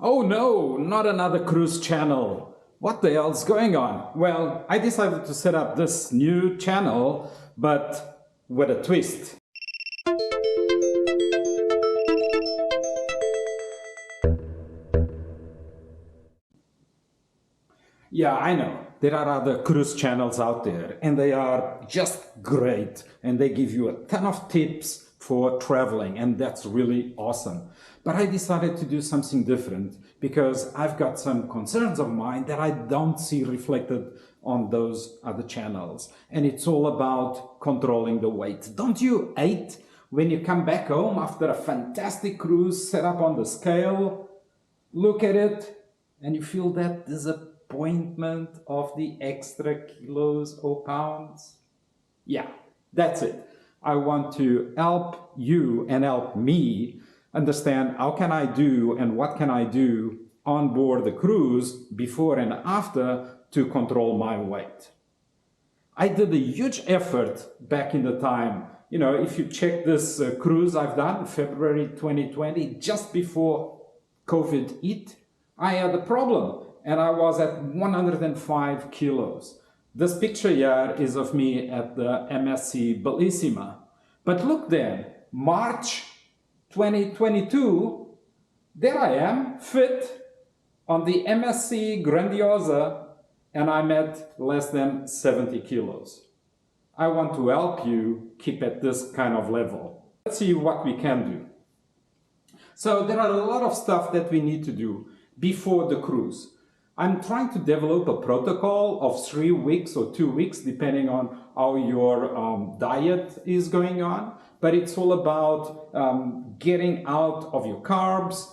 Oh no, not another cruise channel. What the hell's going on? Well, I decided to set up this new channel, but with a twist. Yeah, I know. There are other cruise channels out there, and they are just great, and they give you a ton of tips for traveling, and that's really awesome. But I decided to do something different because I've got some concerns of mine that I don't see reflected on those other channels. And it's all about controlling the weight. Don't you hate when you come back home after a fantastic cruise, set up on the scale, look at it, and you feel that disappointment of the extra kilos or pounds? Yeah, that's it. I want to help you and help me understand how can I do and what can I do on board the cruise before and after to control my weight. I did a huge effort back in the time. You know, if you check this cruise I've done, February 2020, just before COVID hit, I had a problem and I was at 105 kilos. This picture here is of me at the MSC Bellissima. But look then, March 2022, there I am, fit on the MSC Grandiosa, and I'm at less than 70 kilos. I want to help you keep at this kind of level. Let's see what we can do. So there are a lot of stuff that we need to do before the cruise. I'm trying to develop a protocol of 3 weeks or 2 weeks, depending on how your diet is going on. But it's all about getting out of your carbs,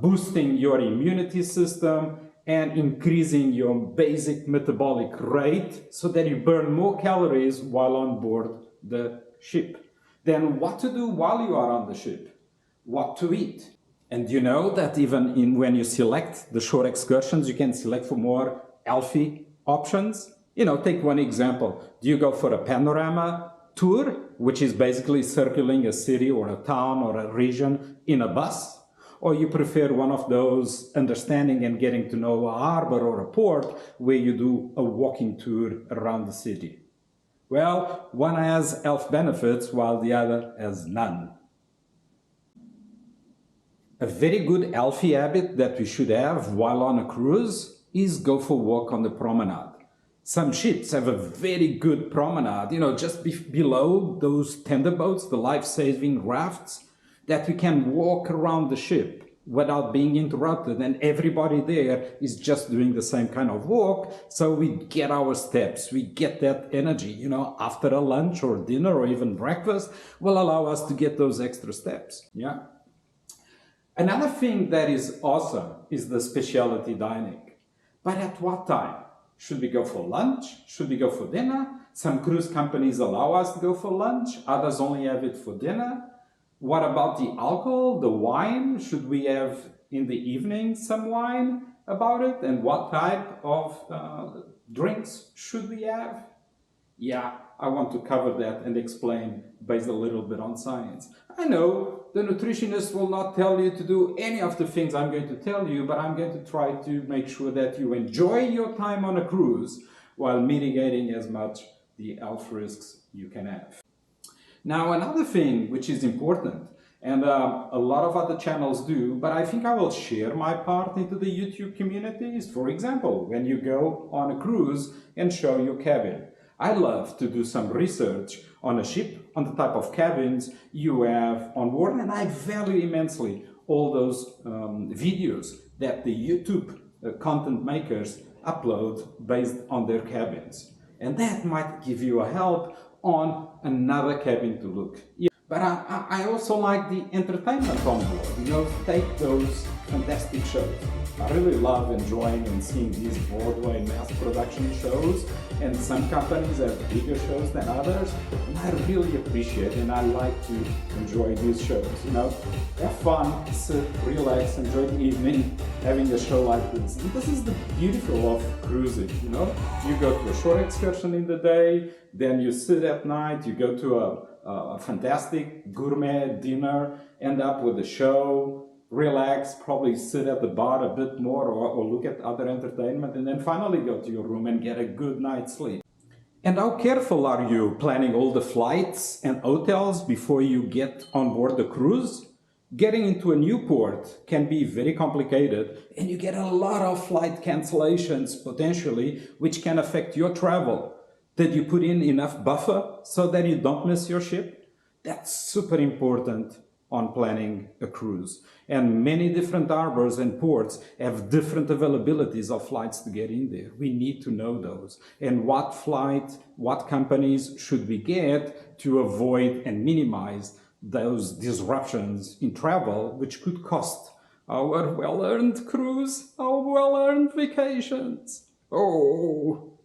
boosting your immunity system, and increasing your basic metabolic rate so that you burn more calories while on board the ship. Then what to do while you are on the ship? What to eat? And you know that even when you select the short excursions, you can select for more healthy options. You know, take one example. Do you go for a panorama tour, which is basically circling a city or a town or a region in a bus? Or you prefer one of those understanding and getting to know a harbor or a port where you do a walking tour around the city? Well, one has health benefits while the other has none. A very good healthy habit that we should have while on a cruise is go for a walk on the promenade. Some ships have a very good promenade, you know, just below those tender boats, the life-saving rafts, that we can walk around the ship without being interrupted, and everybody there is just doing the same kind of walk, so we get our steps, we get that energy, you know, after a lunch or dinner or even breakfast will allow us to get those extra steps, yeah? Another thing that is awesome is the specialty dining. But at what time? Should we go for lunch? Should we go for dinner? Some cruise companies allow us to go for lunch, others only have it for dinner. What about the alcohol, the wine? Should we have in the evening some wine about it? And what type of drinks should we have? Yeah, I want to cover that and explain based a little bit on science. I know the nutritionist will not tell you to do any of the things I'm going to tell you, but I'm going to try to make sure that you enjoy your time on a cruise while mitigating as much the health risks you can have. Now, another thing which is important, and a lot of other channels do, but I think I will share my part into the YouTube community, is, for example, when you go on a cruise and show your cabin. I love to do some research on a ship, on the type of cabins you have on board, and I value immensely all those videos that the YouTube content makers upload based on their cabins. And that might give you a help on another cabin to look. Yeah. But I also like the entertainment on board, you know, take those fantastic shows. I really love enjoying and seeing these Broadway mass production shows, and some companies have bigger shows than others, and I really appreciate and I like to enjoy these shows, you know. Have fun, sit, relax, enjoy the evening, having a show like this. And this is the beautiful of cruising, you know. You go to a short excursion in the day, then you sit at night, you go to a fantastic gourmet dinner, end up with a show, relax, probably sit at the bar a bit more or look at other entertainment, and then finally go to your room and get a good night's sleep. And how careful are you planning all the flights and hotels before you get on board the cruise? Getting into a new port can be very complicated, and you get a lot of flight cancellations potentially, which can affect your travel. Did you put in enough buffer so that you don't miss your ship? That's super important on planning a cruise. And many different harbors and ports have different availabilities of flights to get in there. We need to know those. And what flight, what companies should we get to avoid and minimize those disruptions in travel, which could cost our well-earned cruise, our well-earned vacations. Oh!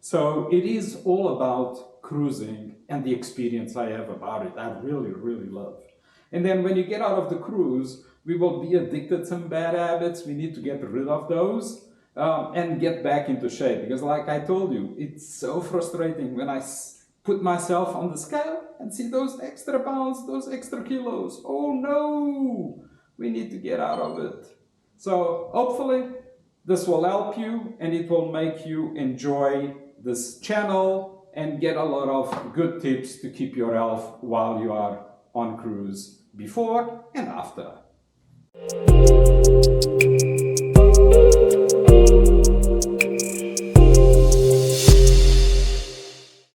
So it is all about cruising and the experience I have about it. I really, really love. And then when you get out of the cruise, we will be addicted to some bad habits. We need to get rid of those and get back into shape. Because like I told you, it's so frustrating when I put myself on the scale and see those extra pounds, those extra kilos. Oh no, we need to get out of it. So hopefully this will help you and it will make you enjoy this channel and get a lot of good tips to keep your health while you are on cruise, before and after.